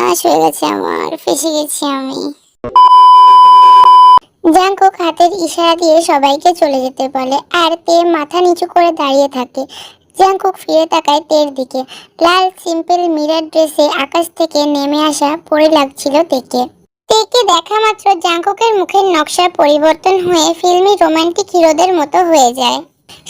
সর্বনাশ হয়ে গেছে, আমার ফেসে গেছি আমি। জাংকুক হাতের ইশারা দিয়ে সবাইকে চলে যেতে বলে আর তে মাথা নিচু করে দাঁড়িয়ে থাকে। জাংকুক ফিরে তাকায় তের দিকে। লাল সিম্পল মিরর ড্রেসে আকাশ থেকে নেমে আসা পরে লাগছিল তেকে। তেকে দেখা মাত্র জাংকুকের মুখের নকশা পরিবর্তন হয়ে ফিল্মি রোমান্টিক হিরোদের মতো হয়ে যায়।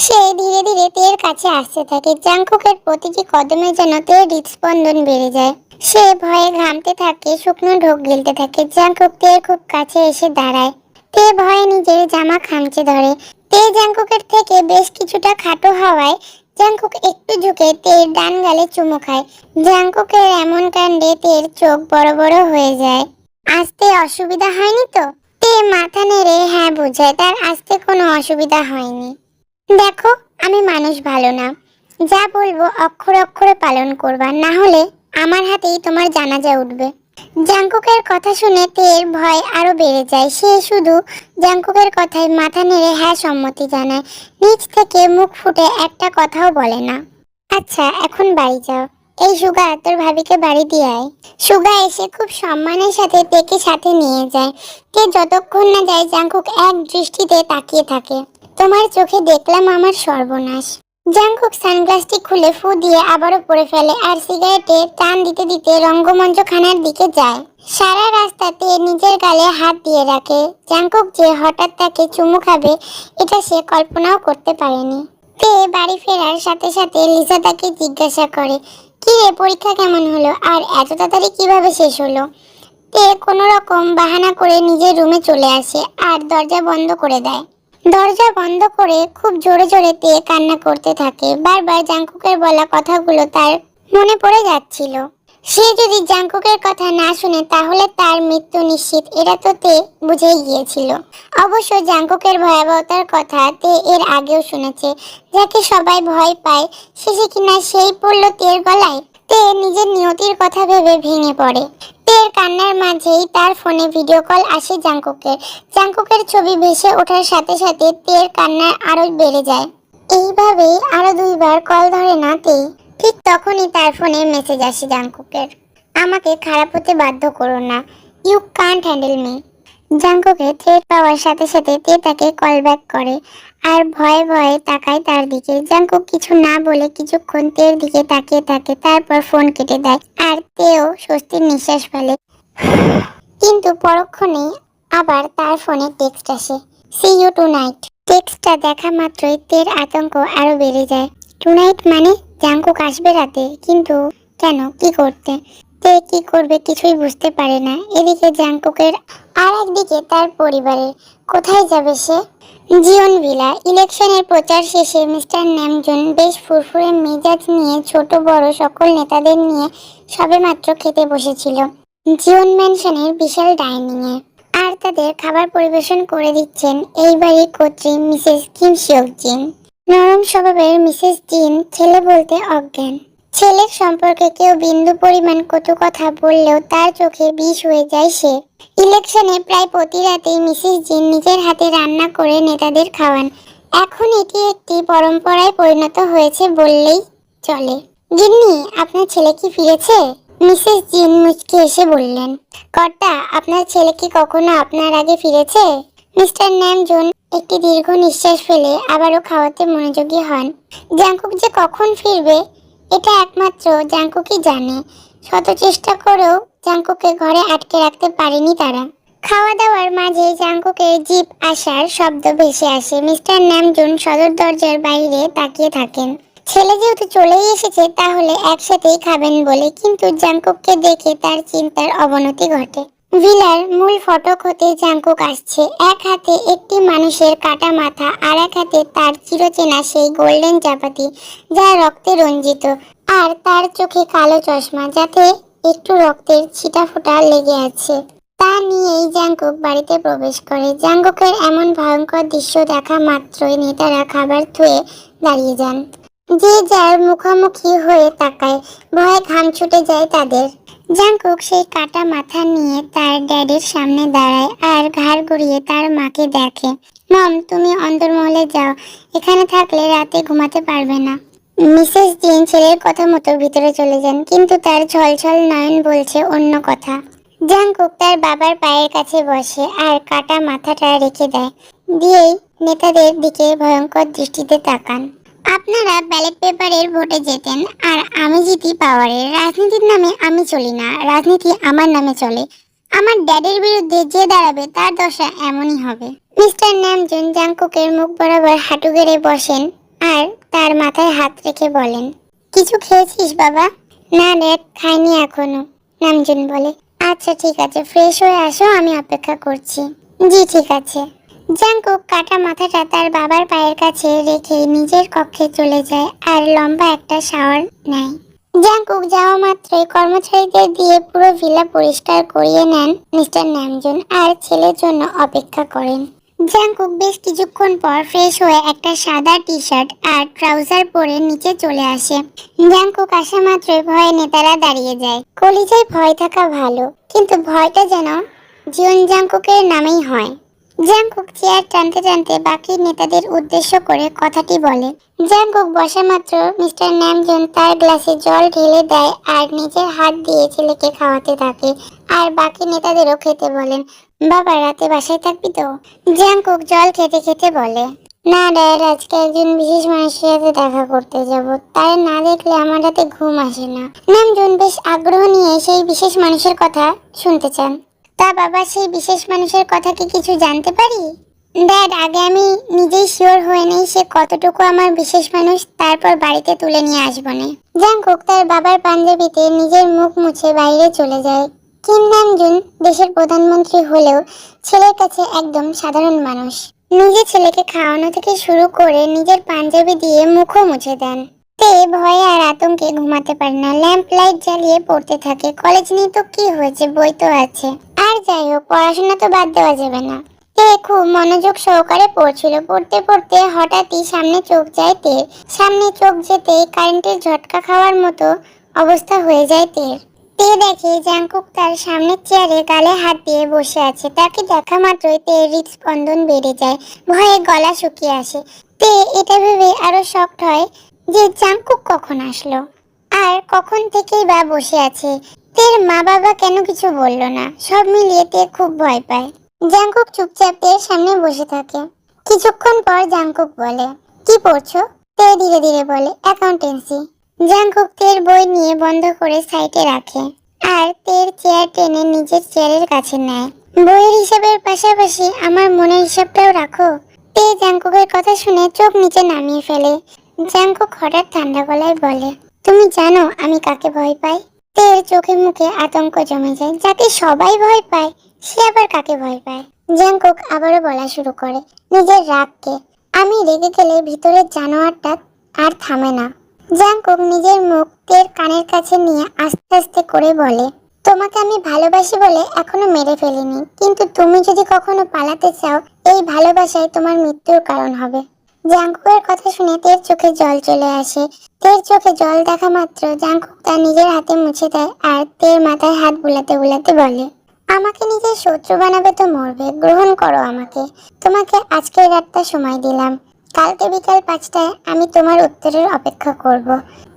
সে ধীরে ধীরে তের কাছে আসতে থাকে। জাংকুকের প্রতিটি কদমে যেন তের হৃদস্পন্দন বেড়ে যায়। সে ভয়ে ঘামতে থাকে, শুকনো ঢোক গিলতে থাকে। জাংকুক তের খুব কাছে এসে দাঁড়ায়। তে ভয়ে নিজের জামা খামচে ধরে। তে জাংকুকের থেকে বেশ কিছুটা খাটো হওয়ায় জাংকুক একটু ঝুঁকে তের ডান গালে চুমু খায়। জাংকুকের এমন কাণ্ডে তের চোখ বড় বড় হয়ে যায়। আসতে অসুবিধা হয়নি তো? তে মাথা নেড়ে হ্যাঁ বোঝায়, তার আসতে কোনো অসুবিধা হয়নি। দেখো, আমি মানুষ ভালো না, যা বলবো অক্ষরে অক্ষরে পালন করবা, না হলে আমার হাতেই তোমার জানাজা উঠবে। জাংকুকের কথা শুনে তের ভয় আরো বেড়ে যায়। সে শুধু জাংকুকের কথায় মাথা নেড়ে হ্যাঁ সম্মতি জানায়, নিজ থেকে মুখ ফুটে একটা কথাও বলে না। আচ্ছা, এখন বাড়ি যাও। এই সুগা, তোর ভাবিকে বাড়ি দিয়ে আয়। সুগা এসে খুব সম্মানের সাথে তেকে সাথে নিয়ে যায়। তে যতক্ষণ না যায় জাংকুক এক দৃষ্টিতে তাকিয়ে থাকে। তোমার চোখে দেখলাম আমার সর্বনাশ। জাংকুক সানগ্লাসটি খুলে ফু দিয়ে আবারও পরে ফেলে আর সিগারেটে টান দিতে দিতে রঙ্গমঞ্চখানার দিকে যায়। সারা রাস্তাতে নিজের গালে হাত দিয়ে রাখে। জাংকুক যে হঠাৎ তাকে চুমু খাবে এটা সে কল্পনাও করতে পারেনি। তে বাড়ি ফেরার সাথে সাথে লিসা তাকে জিজ্ঞাসা করে, কি রে, পরীক্ষা কেমন হলো আর এত তাড়াতাড়ি কিভাবে শেষ হলো? তে কোনো রকম বাহানা করে নিজের রুমে চলে আসে আর দরজা বন্ধ করে দেয়। দরজা বন্ধ করে খুব জোরে জোরে তে কান্না করতে থাকে। বারবার জাংকুকের বলা কথাগুলো তার মনে পড়ে যাচ্ছিল। সে যদি জাংকুকের কথা না শুনে তাহলে তার মৃত্যু নিশ্চিত, এটা তো তে বুঝেই গিয়েছিল। অবশ্য জাংকুকের ভয়াবহতার কথা তে এর আগেও শুনেছে। যাকে সবাই ভয় পায় শেষে কিনা সেই পড়ল তের গলায়। তে নিজের নিয়তির কথা ভেবে ভেঙে পড়ে। তের কান্নার মাঝেই তার ফোনে ভিডিও কল আসে জাংকুকের। জাংকুকের ছবি ভেসে ওঠার সাথে সাথে তের কান্না আরো বেড়ে যায়। এইভাবেই আরো দুইবার কল ধরে না তে। ঠিক তখনই তার ফোনে মেসেজ আসে জাংকুকের, আমাকে খারাপ হতে বাধ্য করো না, ইউ কান্ট হ্যান্ডেল মি। জাংকুকের থ্রেট পাওয়ার সাথে সাথে তে তাকে কল ব্যাক করে আর ভয়ে ভয়ে তাকায় তার দিকে। জাংকুক কিছু না বলে কিছুক্ষণ তের দিকে তাকিয়ে থাকে, তারপর ফোন কেটে দেয় আর তেও স্বস্তির নিঃশ্বাস ফেলে। কিন্তু পরক্ষণেই আবার তার ফোনে টেক্সট আসে, সি ইউ টুনাইট। টেক্সটটা দেখা মাত্রই তের আতঙ্ক আরো বেড়ে যায়। টুনাইট মানে জাংকুক আসবে রাতে, কিন্তু কেন, কি করতে? তে কি করবে কিছুই বুঝতে পারে না। এদিকে জাংকুকের আর একদিকে তার পরিবারের। কোথায় যাবে সে? Jeon villa. ইলেকশনের প্রচার শেষে মিস্টার ন্যামজুন বেশ ফুরফুরে মেজাজ নিয়ে ছোট বড় সকল নেতাদের নিয়ে সবেমাত্র খেতে বসেছিল জিওন ম্যানশনের বিশাল ডাইনিংয়ে। আর তাদের খাবার পরিবেশন করে দিচ্ছেন এই বাড়ির কর্ত্রী মিসেস কিম সিওক জিন। নরম স্বভাবের মিসেস জিন ছেলে বলতে অজ্ঞান। ছেলের সম্পর্কে কেউ বিন্দু পরিমাণ কটু কথা বললেও তার চোখে বিষ হয়ে যায় সে। ইলেকশনে প্রায় প্রতি রাতেই মিসেস জিন নিজের হাতে রান্না করে নেতাদের খাওয়ান। এখন এটি একটি পরম্পরায় পরিণত হয়েছে বললেই চলে। গিন্নি, আপনার ছেলে কি ফিরেছে? মিসেস জিন মুচকি এসে বললেন, কর্তা, আপনার ছেলে কি কখনো আপনার আগে ফিরেছে? মিস্টার ন্যামজুন একটি দীর্ঘ নিঃশ্বাস ফেলে আবারও খাওয়াতে মনোযোগী হন। জাংকুক যে কখন ফিরবে এটা একমাত্র জাংকুকই জানে। শত চেষ্টা করেও জাংকুককে ঘরে আটকে রাখতে পারেনি তারা। খাওয়া দাওয়ার মাঝে জাংকুকের জিপ আসার শব্দ ভেসে আসে। মিস্টার ন্যামজুন সদর দরজার বাইরে তাকিয়ে থাকেন। ছেলে যেহেতু চলেই এসেছে তাহলে একসাথেই খাবেন বলে, কিন্তু জাংকুককে দেখে তার চিন্তার অবনতি ঘটে। ভিলার মূল ফটক হতে জাংকুক আসছে। এক হাতে একটি মানুষের কাটা মাথা আর এক হাতে তার চিরচেনা সেই গোল্ডেন চাপাতি যা রক্তে রঞ্জিত, আর তার চোখে কালো চশমা যাতে একটু রক্তের ছিটাফোঁটা লেগে আছে। তা নিয়েই জাংকুক বাড়িতে প্রবেশ করে। জাংকুকের এমন ভয়ঙ্কর দৃশ্য দেখা মাত্রই নেতারা খাবার থুয়ে দাঁড়িয়ে যান। যে যার মুখোমুখি হয়ে তাকায়, ভয়ে ঘাম ছুটে যায় তাদের। জাংকুক সেই কাটা মাথা নিয়ে তার ড্যাডির সামনে দাঁড়ায় আর ঘাড় ঘুরিয়ে তার মাকে দেখে। মম, তুমি অন্দরমহলে যাও, এখানে থাকলে রাতে ঘুমাতে পারবে না। মিসেস জিন ছেলের কথা মতো ভিতরে চলে যান, কিন্তু তার ছলছল নয়ন বলছে অন্য কথা। জাংকুক তার বাবার পায়ের কাছে বসে আর কাটা মাথাটা রেখে দেয়, দিয়েই নেতাদের দিকে ভয়ঙ্কর দৃষ্টিতে তাকান। আপনারা ব্যালট পেপারের ভোটে জেতেন আর আমি জিতি পাওয়ারে। রাজনীতির নামে আমি চলি না, রাজনীতি আমার নামে চলে। আমার ড্যাডির বিরুদ্ধে যে দাঁড়াবে তার দশা এমনই হবে। মিস্টার নামজুন জাংকুকের মুখ বরাবর হাঁটু গেড়ে বসেন আর তার মাথায় হাত রেখে বলেন, কিছু খেয়েছিস বাবা? না ড্যাড, খাইনি এখনো, নামজুন বলে। আচ্ছা ঠিক আছে, ফ্রেশ হয়ে আসো, আমি অপেক্ষা করছি। জি ঠিক আছে। জাংকুক কাটা মাথাটা তার বাবার পায়ের কাছে রেখে নিজের কক্ষে চলে যায় আর লম্বা একটা শাওয়ার নেয়। জাংকুক যাওয়া মাত্রই কর্মচারীদের দিয়ে পুরো ভিলা পরিষ্কার করিয়ে নেন মিস্টার নামজুন আর ছেলের জন্য অপেক্ষা করেন। জাংকুক বেশ কিছুক্ষণ পর ফ্রেশ হয়ে একটা সাদা টি শার্ট আর ট্রাউজার পরে নিচে চলে আসে। জাংকুক আসা মাত্রই ভয়ে নেতারা দাঁড়িয়ে যায়। কলিজায় ভয় থাকা ভালো, কিন্তু ভয়টা যেন জিওন জাংকুকের নামেই হয়। জাংকুক চেয়ার টানতে টানতে বাকি নেতাদের উদ্দেশ্য করে কথাটি বলে। জাংকুক বসা মাত্র মিস্টার নামজুন তার গ্লাসে জল ঢেলে দেয় আর নিজের হাত দিয়ে ছেলেকে খাওয়াতে থাকে আর বাকি নেতাদেরও খেতে বলেন। বাবা, রাতে বাসায় থাকবি তো? জাংকুক জল খেতে খেতে বলে, না ড্যাড, আজকে একজন বিশেষ মানুষের সাথে দেখা করতে যাব, তাই না দেখলে আমার রাতে ঘুম আসে না। নামজুন বেশ আগ্রহ নিয়ে সেই বিশেষ মানুষের কথা শুনতে চান। তা বাবা, সেই বিশেষ মানুষের কথা কি কিছু জানতে পারি? ড্যাড, আগে আমি নিজেই শিওর হয়ে নেই সে কতটুকু আমার বিশেষ মানুষ, তারপর বাড়িতে তুলে নিয়ে আসবো না। জাংকুক তার বাবার পাঞ্জাবিতে নিজের মুখ মুছে বাইরে চলে যায়। কিম নামজুন দেশের প্রধানমন্ত্রী হলেও ছেলের কাছে একদম সাধারণ মানুষ। নিজের ছেলেকে খাওয়ানো থেকে শুরু করে নিজের পাঞ্জাবি দিয়ে মুখও মুছে দেন। তে ভয়ে আর আতঙ্কে ঘুমাতে পারে না, ল্যাম্প লাইট জ্বালিয়ে পড়তে থাকে। কলেজ নিয়ে তো কি হয়েছে, বই তো আছে। আর যাই হোক, পড়াশোনা তো বাদ দেওয়া যাবে না। তে খুব মনোযোগ সহকারে পড়ছিল। পড়তে পড়তে হঠাৎই সামনে চোখ যায় তের। সামনে চোখ যেতেই কারেন্টের ঝটকা খাওয়ার মতো অবস্থা হয়ে যায় তের। তে দেখে জাংকুক তার সামনের চেয়ারে গালে হাত দিয়ে বসে আছে। তাকে দেখা মাত্রই তের হৃদস্পন্দন বেড়ে যায়, ভয়ে গলা শুকিয়ে আসে। তে এটা ভেবে আরো শকড হয় যে জাংকুক কখন আসলো আর কখন থেকেই বা বসে আছে। তের মা বাবা কেন কিছু বলল না? সব মিলিয়ে তে খুব ভয় পায়। জাংকুক চুপচাপ তের সামনে বসে থাকে। কিছুক্ষণ পর জাংকুক বলে, কি পড়ছো? তে ধীরে ধীরে বলে, অ্যাকাউন্টেন্সি। জাংকুক তের বই নিয়ে বন্ধ করে সাইডে রাখে আর তের চেয়ার টেনে নিজের চেয়ারের কাছে নেয়। বইয়ের হিসাবের পাশাপাশি আমার মনের হিসাবটাও রাখো। তে জাংকুকের কথা শুনে চোখ নিচে নামিয়ে ফেলে। জাংকুক হঠাৎ ঠান্ডা গলায় বলে, তুমি জানো আমি কাকে ভয় পাই? তের চোখে মুখে আতঙ্ক জমে যায়। যাকে সবাই ভয় পায় সে আবার কাকে ভয় পায়? জাংকুক আবারও বলা শুরু করে, নিজের রাগকে। আমি রেগে গেলে ভিতরের জানোয়ারটা আর থামে না। জাংকুক নিজের মুখ তের কানের কাছে নিয়ে আস্তে আস্তে করে বলে, তোমাকে আমি ভালোবাসি বলে এখনো মেরে ফেলিনি, কিন্তু তুমি যদি কখনো পালাতে চাও, এই ভালোবাসাই তোমার মৃত্যুর কারণ হবে। জাংকুকের কথা শুনে তের চোখে জল চলে আসে। তের চোখে জল দেখা মাত্র জাংকুক তার নিজের হাতে মুছে দেয় আর তের মাথায় হাত বুলাতে বুলাতে বলে, আমাকে নিজের শত্রু বানাবে তো মরবে, গ্রহণ করো আমাকে। তোমাকে আজকের রাতটা সময় দিলাম, কালকে বিকাল 5টায় আমি তোমার উত্তরের অপেক্ষা করব।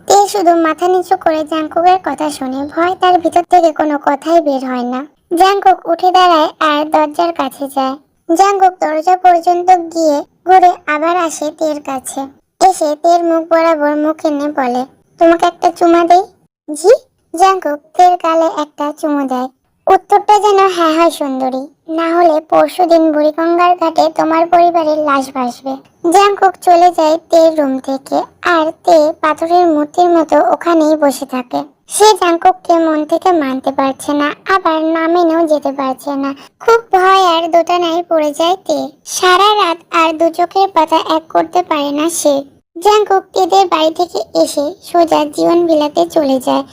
তে শুধু মাথা নিচু করে জাংকুকের কথা শুনে। ভয় তার ভিতর থেকে কোনো কথাই বের হয় না। জাংকুক উঠে দাঁড়ায় আর দরজার কাছে যায়। জাংকুক দরজা পর্যন্ত গিয়ে ঘুরে আবার আসে তের কাছে। এসে তের মুখ বরাবর মুখ এনে বলে, তোমাকে একটা চুমা দেই? জি। জাংকুক তের গালে একটা চুমু দেয়। উত্তরটা যেন হ্যাঁ হয় সুন্দরী, না হলে পরশুদিন বুড়িগঙ্গার ঘাটে তোমার পরিবারের লাশ ভাসবে। জাংকুক চলে যায় তের রুম থেকে আর তে পাথরের মূর্তির মতো ওখানেই বসে থাকে। সে জাংকুককে মন থেকে মানতে পারছে না, আবার না মেনেও যেতে পারছে না। খুব ভয় আর দোটানায় পড়ে যায় তে। সারা রাত আর দু চোখের পাতা এক করতে পারে না সে। জাংকুক তেদের বাড়ি থেকে এসে সোজা জীবন বিলাতে চলে যায়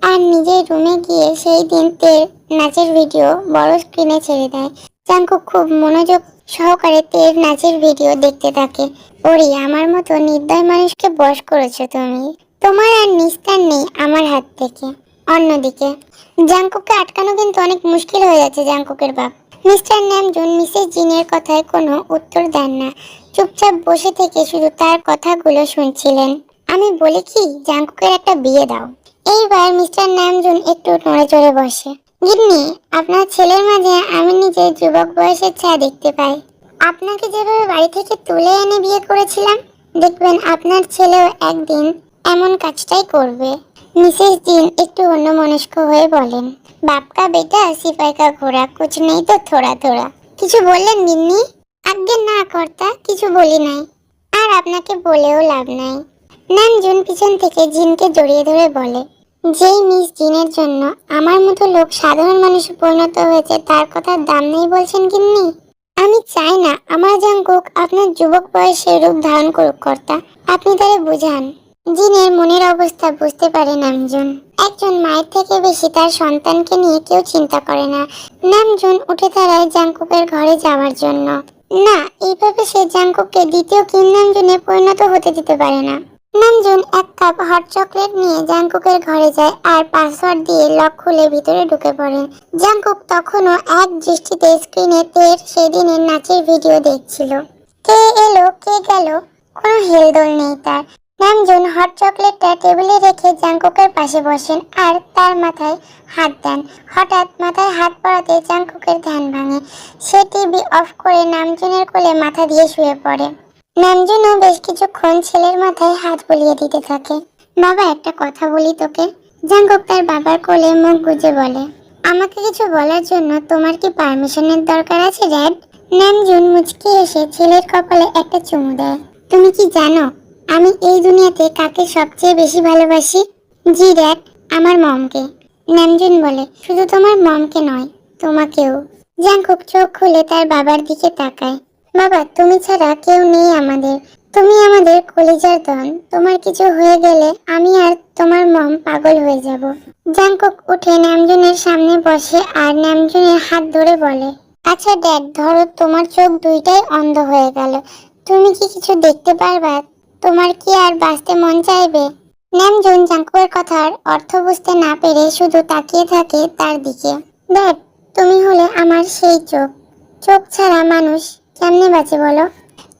আর নিজের রুমে গিয়ে সেই দিন তের নাচের ভিডিও বড় স্ক্রিনে ছেড়ে দেয়। জাংকুক খুব মনোযোগ সহকারে তের নাচের ভিডিও দেখতে থাকে। ওরে, আমার মতো নির্দয় মানুষকে বশ করেছো তুমি, তোমার আর নিস্তার নেই আমার হাত থেকে। অন্যদিকে জাংকুককে আটকানো কিন্তু অনেক মুশকিল হয়ে যাচ্ছে। জাংকুকের বাপ মিস্টার নামজুন মিসেস জিনের কথায় কোনো উত্তর দেন না, চুপচাপ বসে থেকে শুধু তার কথাগুলো শুনছিলেন। আমি বলি কি জাঙ্কুকের একটা বিয়ে দাও। এইবার মিস্টার নামজুন একটু নড়ে চড়ে বসে। গিন্নি, আপনার ছেলের মাঝে আমি নিজের যুবক বয়সের ছায়া দেখতে পাই। আপনাকে যেভাবে বাড়ি থেকে তুলে এনে বিয়ে করেছিলাম, দেখবেন আপনার ছেলেও একদিন এমন কাজটাই করবে। মিসেস জিন একটু অন্যমনস্ক হয়ে বলেন, বাপ কা বেটা সিপাই কা ঘোড়া, কুছ নেই তো থোড়া থোড়া। কিছু বললেন গিন্নি? আজ্ঞে না কর্তা, কিছু বলি নাই। আর আপনাকে বলেও লাভ নাই। নামজুন পিছন থেকে জিনকে জড়িয়ে ধরে বলে, যেই মিস জিনের জন্য আমার মতো লোক সাধারণ মানুষে পরিণত হয়েছে তার কথার দাম নেই বলছেন গিন্নি? আমি চাই না আমার জাঙ্কুক আপনার যুবক বয়সে রূপ ধারণ করুক কর্তা, আপনি তারে বুঝান। জিনের মনের অবস্থা বুঝতে পারে নামজুন। একজন মায়ের থেকে বেশি তার সন্তানকে নিয়ে কেউ চিন্তা করে না। নামজুন উঠে দাঁড়ায় জাঙ্কুকের ঘরে যাওয়ার জন্য। না, এইভাবে সে জাঙ্কুককে দ্বিতীয় কিম নামজুনে পরিণত হতে দিতে পারে না। নামজুন এক কাপ হট চকলেট নিয়ে জাঙ্কুকের ঘরে যায় আর পাসওয়ার্ড দিয়ে লক খুলে ভিতরে ঢুকে পড়ে। জাঙ্কুক তখনও এক দৃষ্টিতে স্ক্রিনে তের সেদিনের নাচের ভিডিও দেখছিল। কে এলো কে গেল কোনো হেলদোল নেই তার। নামজুন হট চকলেটটা টেবিলে রেখে জাঙ্কুকের পাশে বসেন আর তার মাথায় হাত দেন। হঠাৎ মাথায় হাত পড়াতে জাঙ্কুকের ধ্যান ভাঙে। সে টিভি অফ করে নামজুনের কোলে মাথা দিয়ে শুয়ে পড়ে। নামজুনও বেশ কিছুক্ষণ ছেলের মাথায় হাত বুলিয়ে দিতে থাকে। বাবা, একটা কথা বলি তোকে। জাঙ্কুক তার বাবার কোলে মুখ গুজে বলে, আমাকে কিছু বলার জন্য তোমার কি পারমিশনের দরকার আছে ড্যাড? নামজুন মুচকি এসে ছেলের কপালে একটা চুমু দেয়। তুমি কি জানো আমি এই দুনিয়াতে কাকে সবচেয়ে বেশি ভালোবাসি? জি ড্যাড, আমার মমকে। নামজুন বলে, শুধু তোমার মমকে নয়, তোমাকেও। জাঙ্কুক চোখ খুলে তার বাবার দিকে তাকায়। বাবা, তুমি ছাড়া কেউ নেই আমাদের। তুমি আমাদের কলিজার ধন। তোমার কিছু হয়ে গেলে আমি আর তোমার মম পাগল হয়ে যাব। জাঙ্কুক উঠে নামজুনের সামনে বসে আর নামজুনের হাত ধরে বলে, আচ্ছা ড্যাড, ধরো তোমার চোখ দুইটাই অন্ধ হয়ে গেল, তুমি কি কিছু দেখতে পারবা? তোমার কি আর বাঁচতে মন চাইবে? নামজুন জাঙ্কুকের কথার অর্থ বুঝতে না পেরে শুধু তাকিয়ে থাকে তার দিকে। ড্যাড, তুমি হলে আমার সেই চোখ। চোখ ছাড়া মানুষ কেমনে বাঁচে বলো?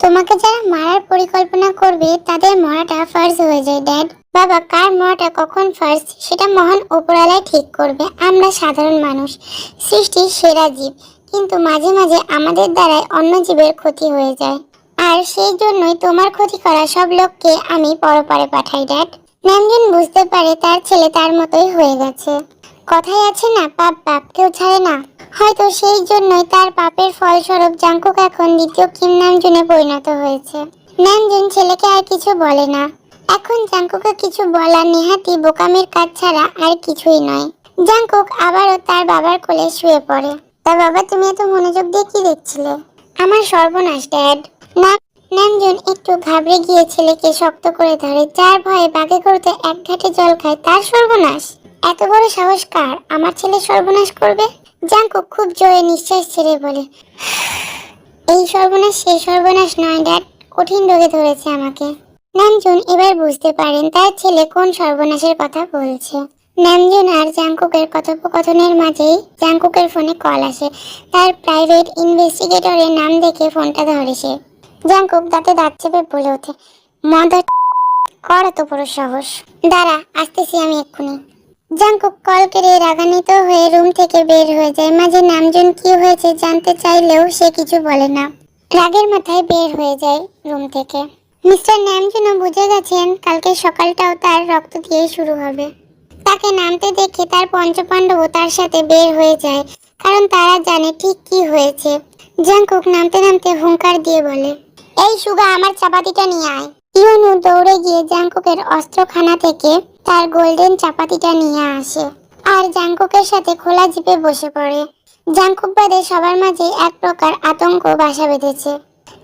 তোমাকে যারা মারার পরিকল্পনা করবে তাদের মরাটা ফার্স্ট হয়ে যায় ড্যাড। বাবা, কার মরাটা কখন ফার্স্ট সেটা মহান উপরওয়ালাই ঠিক করবে। আমরা সাধারণ মানুষ, সৃষ্টির সেরা জীব, কিন্তু মাঝে মাঝে আমাদের দ্বারাই অন্য জীবের ক্ষতি হয়ে যায়। আর সেই জন্যই তোমার ক্ষতি করা সব লোককে আমি পরপারে পাঠাই ড্যাড। নামজুন বুঝতে পারে তার ছেলে তার মতোই হয়ে গেছে। কথাই আছে না, পাপ বাপকেও ছাড়ে না। হয়তো সেই জন্যই তার পাপের ফলস্বরূপ জাঙ্কুক এখন দ্বিতীয় কিম নামজুনে পরিণত হয়েছে। নামজুন ছেলেকে আর কিছু বলে না। এখন জাঙ্কুকে কিছু বলা নেহাতি বোকামির কাজ ছাড়া আর কিছুই নয়। জাঙ্কুক আবারও তার বাবার কোলে শুয়ে পড়ে। তা বাবা, তুমি এত মনোযোগ দিয়ে কি দেখছিলে? আমার সর্বনাশ ড্যাড। নামজুন একটু ঘাবড়ে গিয়ে ছেলেকে শক্ত করে ধরে। যার ভয়ে বাঘে গরুতে এক ঘাটে জল খায় তার সর্বনাশ? এত বড় সাহস কার আমার ছেলে সর্বনাশ করবে? জাঙ্কুক খুব জোরে নিঃশ্বাস ছেড়ে বলে, এই সর্বনাশ সে সর্বনাশ নয় ড্যাড, কঠিন রোগে ধরেছে আমাকে। নামজুন এবার বুঝতে পারেন তার ছেলে কোন সর্বনাশের কথা বলছে। নামজুন আর জাঙ্কুকের কথোপকথনের মাঝেই জাঙ্কুকের ফোনে কল আসে। তার প্রাইভেট ইনভেস্টিগেটরের নাম দেখে ফোনটা ধরে সে। জাঙ্কুক দাঁতে দাঁত চেপে বলে ওঠে, মাদার কর এত বড় সাহস! দাঁড়া, আসতেছি আমি এক্ষুনি। জাঙ্কুক কল কেড়ে রাগান্বিত হয়ে রুম থেকে বের হয়ে যায়। মাঝে নামজুন কি হয়েছে জানতে চাইলেও সে কিছু বলে না। রাগের মাথায় বের হয়ে যায় রুম থেকে। মিস্টার নামজুনও বুঝে গেছেন কালকে সকালটাও তার রক্ত দিয়েই শুরু হবে। তাকে নামতে দেখে তার পঞ্চপাণ্ডবও তার সাথে বের হয়ে যায়, কারণ তারা জানে ঠিক কি হয়েছে। জাঙ্কুক নামতে নামতে হুঙ্কার দিয়ে বলে, এই সুগা, আমার চাপাতিটা নিয়ে আয়। ইউনু দৌড়ে গিয়ে জাঙ্কুকের অস্ত্রখানা থেকে তার গোল্ডেন চাপাতিটা নিয়ে আসে আর জাঙ্কুকের সাথে খোলা জিপে বসে পড়ে। জাঙ্কুক বাদে সবার মাঝে এক প্রকার আতঙ্ক বাসা বেঁধেছে।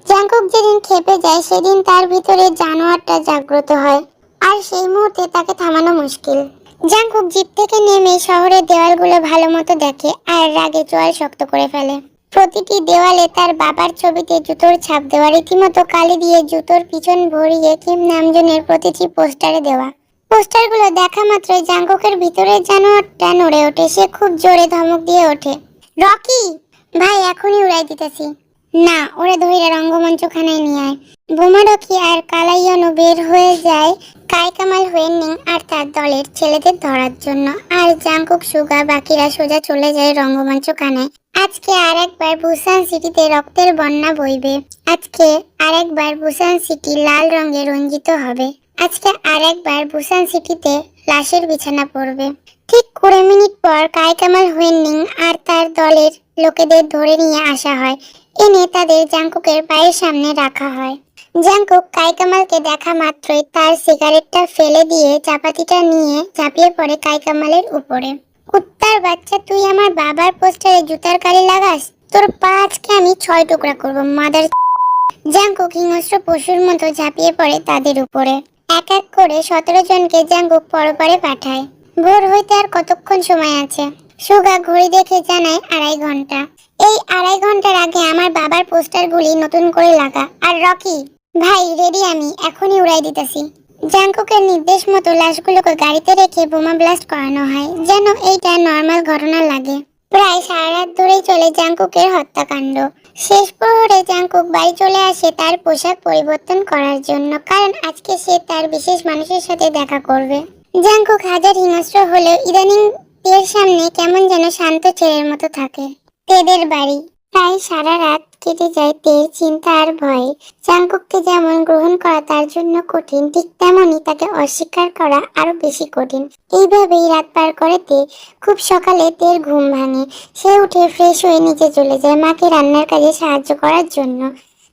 জাঙ্কুক যেদিন খেপে যায় সেদিন তার ভিতরে জানোয়ারটা জাগ্রত হয়, আর সেই মুহূর্তে তাকে থামানো মুশকিল। জাঙ্কুক জিপ থেকে নেমে শহরের দেওয়ালগুলো ভালো মতো দেখে আর রাগে চোয়াল শক্ত করে ফেলে। প্রতিটি দেওয়ালে তার বাবার ছবিতে জুতোর ছাপ দেওয়া, রীতিমতো কালি দিয়ে জুতোর পিছন ভরিয়ে কিম নামজুনের প্রতিটি পোস্টারে দেওয়া। পোস্টারগুলো দেখা মাত্রই জাঙ্কুকের ভিতরের জানোয়ারটা নড়ে ওঠে। সে খুব জোরে ধমক দিয়ে ওঠে, রকি ভাই, এখনই উড়াই দিতেছি। না, ওরে ধইরা রঙ্গমঞ্চখানায় নিয়ে আয়। বোমা রকি আর কালাইয়ানো বের হয়ে যায় কায়কামাল হোয়েননিং আর তার দলের ছেলেদের ধরার জন্য। আর জাংকুক, সুগা বাকিরা সোজা চলে যায় রঙ্গমঞ্চখানায়। আজকে আরেকবার বুসান সিটিতে রক্তের বন্যা বইবে। আজকে আরেকবার বুসান সিটি লাল রঙে রঞ্জিত হবে। আজকে আরেকবার বুসান সিটিতে লাশের বিছানা পড়বে। ঠিক 20 মিনিট পর কায়কামাল হোয়েননিং আর তার দলের লোকেদের ধরে নিয়ে আসা হয়। এনে তাদের জাংকুকের পায়ের সামনে রাখা হয়। জাংকুক কায়কামালকে দেখা মাত্রই তার সিগারেটটা ফেলে দিয়ে চাপাতিটা নিয়ে ঝাঁপিয়ে পড়ে কায়কামালের উপরে। কুত্তার বাচ্চা, তুই আমার বাবার পোস্টারে জুতার কালি লাগাস? তোর পা আজকে আমি 6 টুকরা করব মাদার। জাংকুক হিংস্র পশুর মতো ঝাঁপিয়ে পড়ে তাদের উপরে। এক এক করে 17 জনকে জাংকুক পরপারে পাঠায়। ভোর হইতে আর কতক্ষণ সময় আছে? সুগা ঘড়ি দেখে জানায় 2.5 ঘন্টা। এই 2.5 ঘন্টার আগে আমার বাবার পোস্টারগুলি নতুন করে লাগা। আর রকি ভাই রেডি, আমি এখনই উড়াই দিতেছি। জাংকুকের নির্দেশ মতো লাশগুলোকে গাড়িতে রেখে বোমা ব্লাস্ট করানো হয়, যেন এইটা নর্মাল ঘটনা লাগে। প্রায় সারা রাত ধরেই চলে জাংকুকের হত্যাকাণ্ড। শেষ প্রহরে জাংকুক বাড়ি চলে আসে তার পোশাক পরিবর্তন করার জন্য, কারণ আজকে সে তার বিশেষ মানুষের সাথে দেখা করবে। জাংকুক হাজার হিংস্র হলেও ইদানিং তের সামনে কেমন যেন শান্ত ছেলের মতো থাকে। তেদের বাড়ি প্রায় সারা রাত কেটে যায় তের চিন্তা আর ভয়ে। জাংকুককে যেমন গ্রহণ করা তার জন্য কঠিন, ঠিক তেমনই তাকে অস্বীকার করা আরো বেশি কঠিন। এইভাবেই রাত পার করে তে। খুব সকালে তের ঘুম ভাঙে। সে উঠে ফ্রেশ হয়ে নিচে চলে যায় মাকে রান্নার কাজে সাহায্য করার জন্য।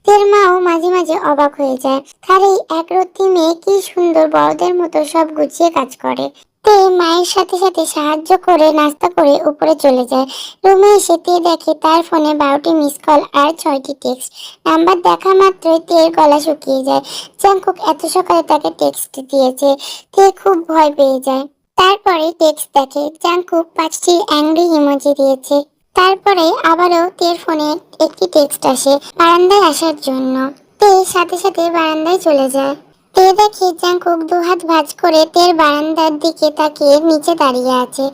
তের মাও মাঝে মাঝে অবাক হয়ে যায়, তার এই একরত্তি মেয়ে কি সুন্দর বড়দের মতো সব গুছিয়ে কাজ করে। তে মায়ের সাথে সাথে সাহায্য করে নাস্তা করে উপরে চলে যায়। রুমে এসে তে দেখে তার ফোনে 12টি মিস কল আর 6টি টেক্সট। নাম্বার দেখা মাত্রই তের গলা শুকিয়ে যায়। জাংকুক এত সকালে তাকে টেক্সট দিয়েছে। তে খুব ভয় পেয়ে যায়। তারপরে টেক্সট দেখে জাংকুক 5টি অ্যাংরি ইমোজি দিয়েছে। তারপরে আবারও তের ফোনে একটি টেক্সট আসে বারান্দায় আসার জন্য। তে সাথে সাথে বারান্দায় চলে যায়। তে দেখে জাংকুক দুহাত ভাঁজ করে তের বারান্দার দিকে তাকিয়ে নিচে দাঁড়িয়ে আছে।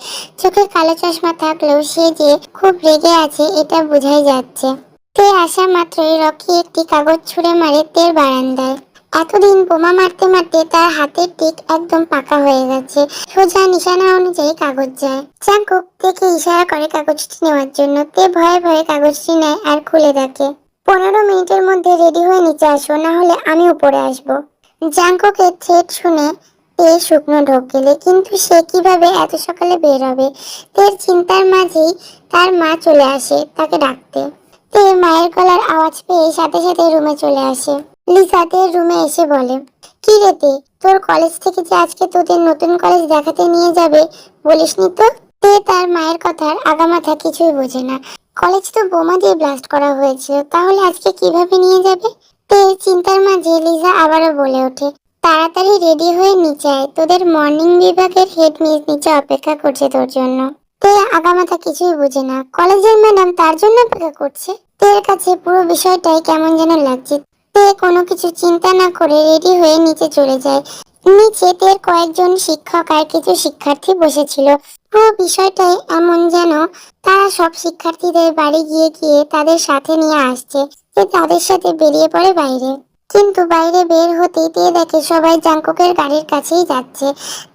চোখে কালো চশমা থাকলেও সে যে খুব রেগে আছে এটা বোঝাই যাচ্ছে। তে আসা মাত্রই রকি একটি কাগজ ছুঁড়ে মারে তের বারান্দায়। এতদিন বোমা মারতে মারতে তার হাতের টিক একদম পাকা হয়ে গেছে। সোজা নিশানা অনুযায়ী কাগজ যায়। জাংকুক তেকে ইশারা করে কাগজটি নেওয়ার জন্য। তে ভয়ে ভয়ে কাগজটি নেয় আর খুলে দেখে 15 মিনিটের মধ্যে রেডি হয়ে নিচে আসো, না হলে আমি উপরে আসবো। জাংকুকের থ্রেট শুনে তে শুকনো ঢোক গেলে, কিন্তু সে কিভাবে এত সকালে বের হবে? তের চিন্তার মাঝেই তার মা চলে আসে তাকে ডাকতে। তে মায়ের গলার আওয়াজ পেয়ে সাথে সাথে রুমে চলে আসে। লিসা তের রুমে এসে বলে, কি রে তে, তোর কলেজ থেকে যে আজকে তোদের নতুন কলেজ দেখাতে নিয়ে যাবে বলিসনি তো? তে তার মায়ের কথার আগামাথা কিছুই বোঝে না। কলেজ তো বোমা দিয়ে ব্লাস্ট করা হয়েছিল, তাহলে আজকে কিভাবে নিয়ে যাবে? তের চিন্তার মাঝে লিজা আবারও বলে ওঠে, তাড়াতাড়ি রেডি হয়ে নিচে আয়, তোদের মর্নিং বিভাগের হেড মিস নিচে অপেক্ষা করছে তোর জন্য। তে আগামাথা কিছুই বুঝে না। কলেজের ম্যাডাম তার জন্য অপেক্ষা করছে? তের কাছে পুরো বিষয়টাই কেমন যেন লাগছে। তে কোনো কিছু চিন্তা না করে রেডি হয়ে নিচে চলে যায়। নিচে তের কয়েকজন শিক্ষক আর কিছু শিক্ষার্থী বসেছিল। পুরো বিষয়টাই এমন যেন তারা সব শিক্ষার্থীদের বাড়ি গিয়ে গিয়ে তাদের সাথে নিয়ে আসছে। তে তাদের সাথে বেরিয়ে পড়ে বাইরে। কিন্তু বাইরে বের হতেই তে দেখে সবাই জাংকুকের গাড়ির কাছেই যাচ্ছে।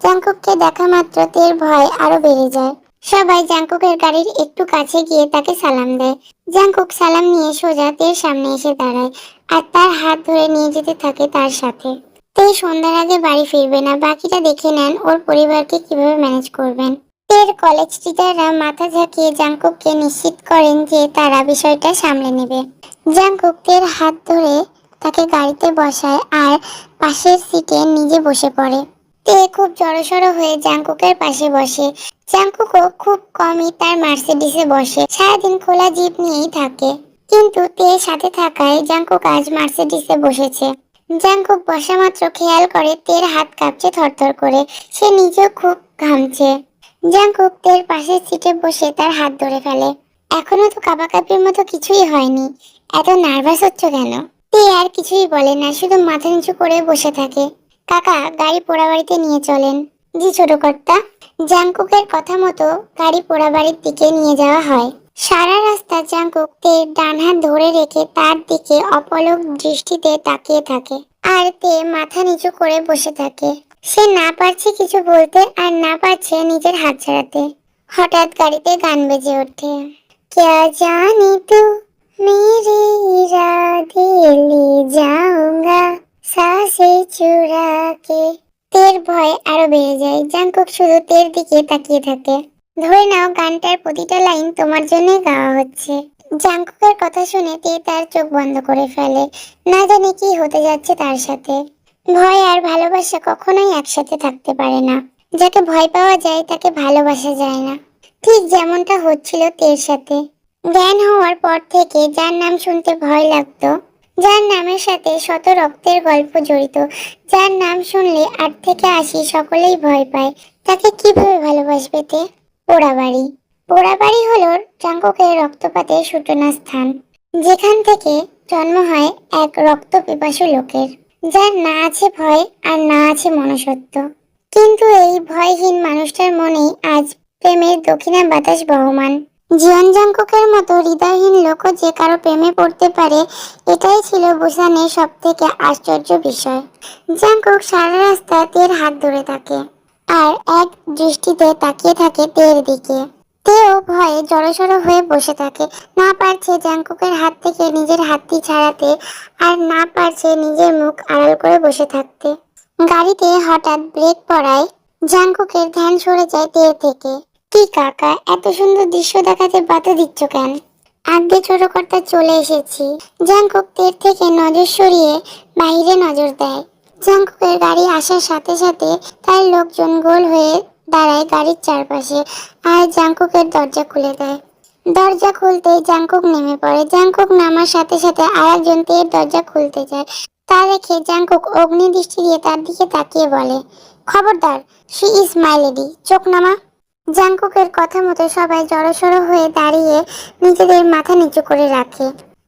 জাংকুককে দেখা মাত্র তের ভয় আরো বেড়ে যায়। সবাই জাংকুকের গাড়ির একটু কাছে গিয়ে তাকে সালাম দেয়। জাংকুক সালাম নিয়ে সোজা তের সামনে এসে দাঁড়ায় আর তার হাত ধরে নিয়ে যেতে থাকে তার সাথে। তে সন্ধ্যার আগে বাড়ি ফিরবে না, বাকিটা দেখে নেন ওর পরিবারকে কিভাবে ম্যানেজ করবেন। তের কলেজ টিচাররা মাথা ঝাঁকিয়ে জাংকুককে নিশ্চিত করেন যে তারা বিষয়টা সামলে নেবে। জাংকুক তের হাত ধরে তাকে গাড়িতে বসায় আর পাশের সিটে নিজে বসে পড়ে। তে খুব জড়সড় হয়ে জাংকুকের পাশে বসে। জাংকুকও খুব কমই তার মার্সিডিসে বসে, সারাদিন খোলা জিপ নিয়েই থাকে। কিন্তু তে সাথে থাকায় জাংকুক আজ মার্সিডিসে বসেছে। জাংকুক বসা মাত্র খেয়াল করে তের হাত কাঁপছে থরথর করে, সে নিজেও খুব ঘামছে। জাংকুক তের পাশের সিটে বসে তার হাত ধরে ফেলে। এখনো তো কাঁপাকাঁপির মতো কিছুই হয়নি, এত নার্ভাস হচ্ছ কেন? তে আর কিছুই বলে না, শুধু মাথা নিচু করে বসে থাকে। কাকা, গাড়ি পোড়াবাড়িতে নিয়ে চলেন। জি ছোট কর্তা। জাংকুকের কথা মতো গাড়ি পোড়াবাড়ির দিকে নিয়ে যাওয়া হয়। সারা রাস্তা জাঙ্কুক তের ডান হাত ধরে রেখে তার দিকে অপলক দৃষ্টিতে তাকিয়ে থাকে। আর তে মাথা নিচু করে বসে থাকে। সে না পারছে কিছু বলতে আর না পারছে নিজের হাত ছাড়াতে। হঠাৎ গাড়িতে গান বেজে ওঠে। क्या जाने तू मेरे इरादे ले जाऊंगा सांसें चुरा के। তের ভয় আরো বেড়ে যায়। জাঙ্কুক শুধু তের দিকে তাকিয়ে থাকে। ধরে নাও গানটার প্রতিটা লাইন তোমার জন্য গাওয়া হচ্ছে। জাঙ্কুকের কথা শুনে তে তার চোখ বন্ধ করে ফেলে। না জানে কি হতে যাচ্ছে তার সাথে। ভয় আর ভালোবাসা কখনোই একসাথে থাকতে পারে না। যাকে ভয় পাওয়া যায় তাকে ভালোবাসা যায় না। ঠিক যেমনটা হচ্ছিল তের সাথে। জ্ঞান হওয়ার পর থেকে যার নাম শুনতে ভয় লাগতো, যার নামের সাথে শত রক্তের গল্প জড়িত, যার নাম শুনলে ৮ থেকে ৮০ সকলেই ভয় পায়, তাকে কিভাবে ভালোবাসবে তে? পোড়াবাড়ি। পোড়াবাড়ি হলো জাঙ্কুকের রক্তপাতের সূচনা স্থান, যেখান থেকে জন্ম হয় এক রক্ত পিপাসু লোকের, যার না আছে ভয় আর না আছে মনুষ্যত্ব। কিন্তু এই ভয়হীন মানুষটার মনেই আজ প্রেমের দক্ষিণা বাতাস বহমান। জিয়ন জাঙ্কুকের মতো হৃদয়হীন লোকও যে কারো প্রেমে পড়তে পারে, এটাই ছিল বুসানের সব থেকে আশ্চর্য বিষয়। জাঙ্কুক সারা রাস্তা তের হাত ধরে থাকে আর এক দৃষ্টিতে তাকিয়ে থাকে তের দিকে। তেও ভয়ে জড়সড় হয়ে বসে থাকে। না পারছে জাঙ্কুকের হাত থেকে নিজের হাতটি ছাড়াতে, আর না পারছে নিজের মুখ আড়াল করে বসে থাকতে। গাড়িতে হঠাৎ ব্রেক পড়ায় জাঙ্কুকের ধ্যান সরে যায় তের থেকে। কি কাকা, এত সুন্দর দৃশ্য দেখাতে বাধা দিচ্ছ কেন? আগে ছোট কর্তা চলে এসেছি। জাঙ্কুক তের থেকে নজর সরিয়ে বাইরে নজর দেয়। জাঙ্কুকের গাড়ি আসার সাথে সাথে তার লোকজন গোল হয়ে দাঁড়ায় গাড়ির চারপাশে, আর জাঙ্কুকের দরজা খুলে দেয়। দরজা খুলতেই জাঙ্কুক নেমে পড়ে। জাঙ্কুক নামার সাথে সাথে আরেকজন তের দরজা খুলতে যায়। তা দেখে জাঙ্কুক অগ্নি দৃষ্টি দিয়ে তার দিকে তাকিয়ে বলে, খবরদার, শি ইজ মাই লেডি, চোখ নামা। জাঙ্কুকের কথা মতো সবাই জড়সড় হয়ে দাঁড়িয়ে নিজেদের মাথা নিচু করে রাখে।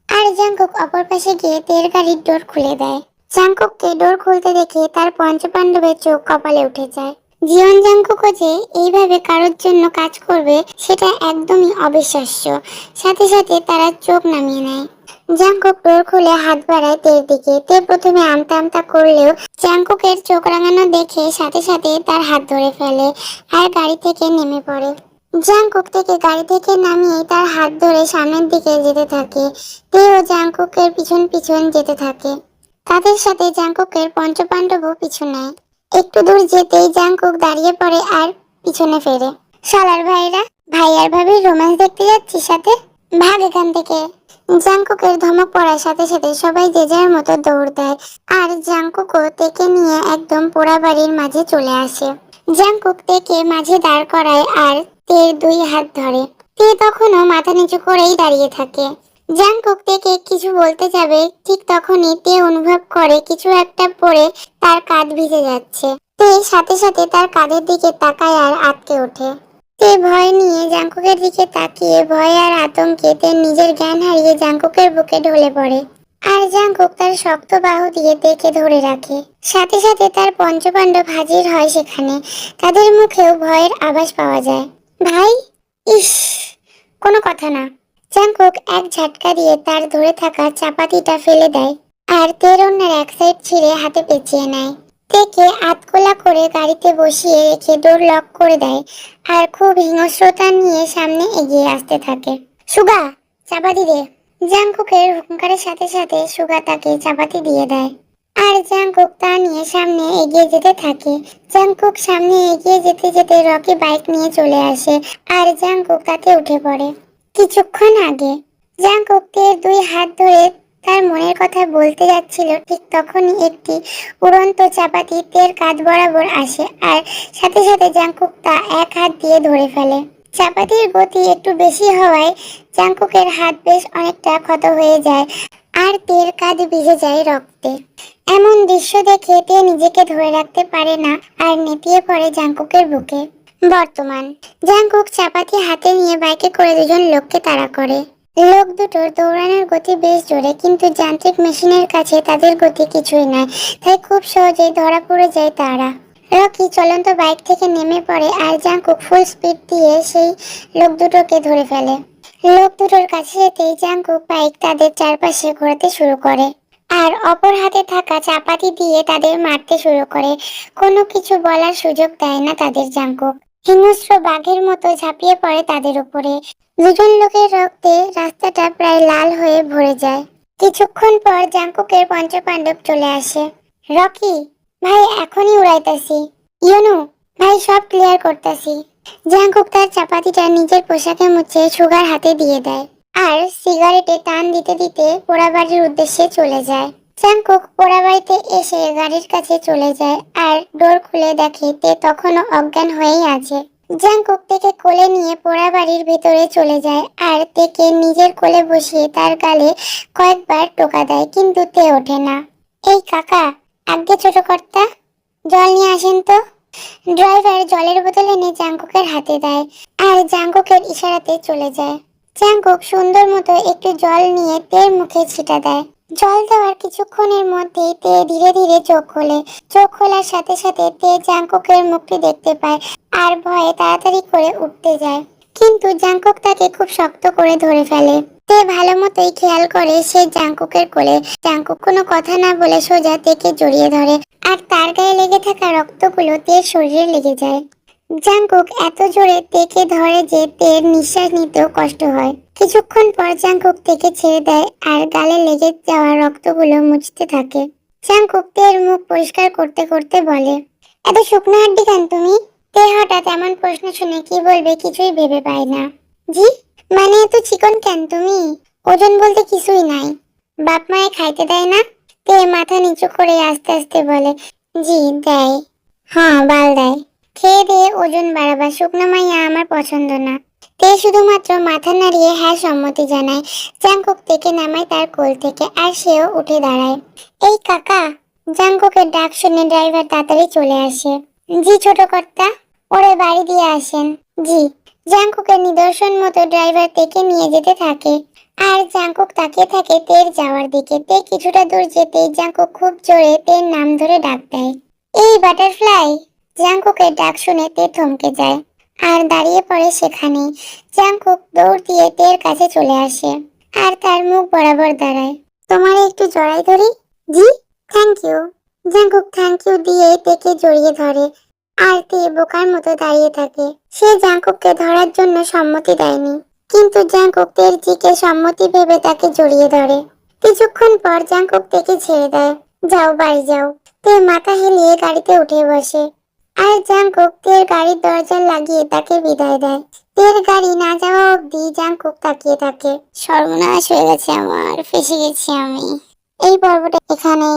আর জাঙ্কুক অপর পাশে গিয়ে তের গাড়ির ডোর খুলে দেয়। জাঙ্কুককে ডোর খুলতে দেখে তার পঞ্চপাণ্ডবের চোখ কপালে উঠে যায়। জীবন জাঙ্কুকও যে এইভাবে কারোর জন্য কাজ করবে সেটা একদমই অবিশ্বাস্য। সাথে সাথে তারা চোখ নামিয়ে নেয়। জাঙ্কুক ডোর খুলে হাত বাড়ায় তের দিকে। তে প্রথমে আমতা আমতা করলেও জাঙ্কুকের চোখ রাঙানো দেখে সাথে সাথে তার হাত ধরে ফেলে আর গাড়ি থেকে নেমে পড়ে। জাঙ্কুক থেকে গাড়ি থেকে নামিয়ে তার হাত ধরে সামনের দিকে যেতে থাকে। তেও জাঙ্কুকের পিছন পিছন যেতে থাকে। তাদের সাথে জাঙ্কুকের পঞ্চপাণ্ডবও পিছু নেয়। একটু দূর যেতেই জাঙ্কুক দাঁড়িয়ে পড়ে আর পিছনে ফেরে। শালার ভাইরা, ভাই আর ভাবির রোম্যান্স দেখতে যাচ্ছি সাথে, ভাগ এখান থেকে। জাঙ্কুকের ধমক পড়ার সাথে সাথে সবাই যে যার মতো দৌড় দেয়, আর জাঙ্কুকও তেকে নিয়ে একদম পোড়া বাড়ির মাঝে চলে আসে। জাঙ্কুক তেকে মাঝে দাঁড় করায় আর তের দুই হাত ধরে। তে তখনও মাথা নিচু করেই দাঁড়িয়ে থাকে। জাঙ্কুক তেকে কিছু বলতে যাবে, ঠিক তখনই তে অনুভব করে কিছু একটা পড়ে তার কাঁধ ভিজে যাচ্ছে। তে সাথে সাথে তার কাঁধের দিকে তাকায় আর আটকে ওঠে। তে ভয় নিয়ে জাঙ্কুকের দিকে তাকিয়ে ভয় আর আতঙ্কে তে নিজের জ্ঞান হারিয়ে জাঙ্কুকের বুকে ঢলে পড়ে। আর জাঙ্কুক তার শক্ত বাহু দিয়ে তেকে ধরে রাখে। সাথে সাথে তার পঞ্চপাণ্ডব হাজির হয় সেখানে। তাদের মুখেও ভয়ের আভাস পাওয়া যায়। ভাই, ইস, কোনো কথা না। জাঙ্কুক এক ঝাটকা দিয়ে তার ধরে থাকা চাপাতিটা ফেলে দেয় আর তের অন্যের এক সাইড ছিঁড়ে হাতে পেঁচিয়ে নেয়। তেকে আতকোলা করে গাড়িতে বসিয়ে রেখে ডোর লক করে দেয় আর খুব হিংস্রতা নিয়ে সামনে এগিয়ে আসতে থাকে। সুগা, চাপাতি দে। জাঙ্কুকের হুঙ্কারের সাথে সাথে সুগা তাকে চাপাতি দিয়ে দেয় আর জাঙ্কুক তা নিয়ে সামনে এগিয়ে যেতে থাকে। জাঙ্কুক সামনে এগিয়ে যেতে যেতে রকি বাইক নিয়ে চলে আসে আর জাঙ্কুক তাতে উঠে পড়ে। কিছুক্ষণ আগে জাঙ্কুক তের দুই হাত ধরে তার মনের কথা বলতে যাচ্ছিল, ঠিক তখনই একটি উড়ন্ত চাপাতি তের কাঁধ বরাবর আসে আর সাথে সাথে জাঙ্কুক তা এক হাত দিয়ে ধরে ফেলে। চাপাতির গতি একটু বেশি হওয়ায় জাঙ্কুকের হাত বেশ অনেকটা ক্ষত হয়ে যায় আর তের কাঁধ ভিজে যায় রক্তে। এমন দৃশ্য দেখে তে নিজেকে ধরে রাখতে পারে না আর নেতিয়ে পড়ে জাঙ্কুকের বুকে। বর্তমান জাঙ্কুক চাপাতি হাতে নিয়ে বাইকে করে দুজন লোককে তাড়া করে। লোক দুটোর দৌড়ানোর গতি বেশ জোরে, কিন্তু যান্ত্রিক মেশিনের কাছে তাদের গতি কিছুই নয়, তাই খুব সহজেই ধরা পড়ে যায় তারা। রকি চলন্ত বাইক থেকে নেমে পড়ে আর জাঙ্কুক ফুল স্পিড দিয়ে সেই লোক দুটোকে ধরে ফেলে। লোক দুটোর কাছে যেতেই জাংকুক বাইক তাদের চারপাশে ঘোরাতে শুরু করে আর অপর হাতে থাকা চাপাতি দিয়ে তাদের মারতে শুরু করে। কোনো কিছু বলার সুযোগ দেয় না তাদের জাংকুক। হিংস্র বাঘের মতো ঝাঁপিয়ে পড়ে তাদের উপরে। দুজন লোকের রক্তে রাস্তাটা প্রায় লাল হয়ে ভরে যায়। কিছুক্ষণ পর জাংকুকের পঞ্চপাণ্ডব চলে আসে। রকি ভাই, এখনই উড়াইতাছি। ইউনু ভাই, সব ক্লিয়ার করতাছি। জাংকুক তার চাপাতিটা নিজের পোশাকে মুছে সুগার হাতে দিয়ে দেয় আর সিগারেটে টান দিতে দিতে পোড়াবাড়ির উদ্দেশ্যে চলে যায়। জাংকুক পোড়াবাড়িতে এসে গাড়ির কাছে চলে যায় আর ডোর খুলে দেখে তে তখনও অজ্ঞান হয়েই আছে। জাংকুক তেকে কোলে নিয়ে পোড়াবাড়ির ভেতরে চলে যায় আর তেকে নিজের কোলে বসিয়ে তার গালে কয়েকবার টোকা দেয়, কিন্তু তে ওঠে না। এই কাকা, আগে ছোট কর্তা, জল নিয়ে আসেন তো। ড্রাইভার জলের বোতল এনে জাংকুকের হাতে দেয় আর জাংকুকের ইশারাতে চলে যায়। জাংকুক সুন্দর মতো একটু জল নিয়ে তের মুখে ছিটা দেয়। জল দেওয়ার কিছুক্ষণের মধ্যেই তে ধীরে ধীরে চোখ খোলে। চোখ খোলার সাথে সাথে তে জাংকুকের মুখটি দেখতে পায় আর ভয়ে তাড়াতাড়ি করে উঠতে যায়, কিন্তু জাংকুক তাকে খুব শক্ত করে ধরে ফেলে। তে ভালো মতোই খেয়াল করে সে জাংকুকের কোলে। জাংকুক কোনো কথা না বলে সোজা তেকে জড়িয়ে ধরে আর তার গায়ে লেগে থাকা রক্তগুলো তের শরীরে লেগে যায়। জাংকুক এত জোরে তেকে ধরে যে তের নিঃশ্বাস নিতেও কষ্ট হয়। কিছুক্ষণ পর জাংকুক তেকে ছেড়ে দেয় আর গালে লেগে যাওয়া রক্তগুলো মুছতে থাকে। জাংকুক তের মুখ পরিষ্কার করতে করতে বলে, এত শুকনো হাড্ডি কেন তুমি? তে হঠাৎ এমন প্রশ্ন শুনে কি বলবে কিছুই ভেবে পায় না। জি, মানে এত চিকন কেন তুমি? ওজন বলতে কিছুই নাই। বাপ মায়ে খাইতে দেয় না? তে মাথা নিচু করে আস্তে আস্তে বলে, জি দেয়। হ্যাঁ, বাল দেয়। খেয়ে দিয়ে ওজন বাড়াবা, শুকনো মাইয়া আমার পছন্দ না। তে শুধুমাত্র মাথা নাড়িয়ে হ্যাঁ সম্মতি জানায়। জাংকুক তেকে নামায় তার কোল থেকে আর সেও উঠে দাঁড়ায়। এই কাকা। জাংকুকের ডাক শুনে ড্রাইভার তাড়াতাড়ি চলে আসে। জি ছোট কর্তা, ওরে বাড়ি দিয়ে আসেন। জি। জাংকুকের নিদর্শন মতো ড্রাইভার তেকে নিয়ে যেতে থাকে আর জাংকুক তাকিয়ে থাকে তের যাওয়ার দিকে। তে কিছুটা দূর যেতেই জাংকুক খুব জোরে তের নাম ধরে ডাক দেয়, এই বাটারফ্লাই। জাংকুকের ডাক শুনে তে থমকে যায় আর দাঁড়িয়ে পড়ে সেখানেই। জাংকুক দৌড় দিয়ে তের কাছে চলে আসে আর তার মুখ বরাবর দাঁড়ায়। তোমার একটু জড়াই ধরি? জি, thank you. Jungkook thank you দিয়ে তেকে জড়িয়ে ধরে আর তে বোকার মতো দাঁড়িয়ে থাকে। সে জাংকুককে ধরার জন্য সম্মতি দেয়নি, কিন্তু জাংকুক তের জিকে সম্মতি ভেবে তাকে জড়িয়ে ধরে। কিছুক্ষণ পর জাংকুক তেকে ছেড়ে দেয়। যাও, বাড়ি যাও। তে মাথা হেলিয়ে গাড়িতে উঠে বসে আর জাংকুক তের গাড়ির দরজা লাগিয়ে তাকে বিদায় দেয়। তের গাড়ি না যাওয়া অবধি জাংকুক তাকিয়ে থাকে। সর্বনাশ হয়ে গেছে আমার, ফেসে গেছি আমি। এই পর্বটা এখানে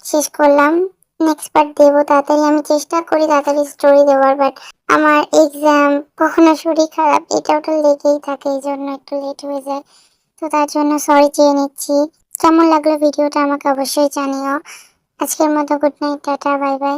শেষ করলাম। নেক্সট পার্ট দেবো তাড়াতাড়ি। আমি চেষ্টা করি তাড়াতাড়ি স্টোরি দেওয়ার, বাট আমার এক্সাম, কখনো শরীর খারাপ, এটা ওটা লেগেই থাকে, এই জন্য একটু লেট হয়ে যায়। তো তার জন্য সরি চেয়ে নিচ্ছি। কেমন লাগলো ভিডিওটা আমাকে অবশ্যই জানিও। আজকের মতো good night, tata, bye bye.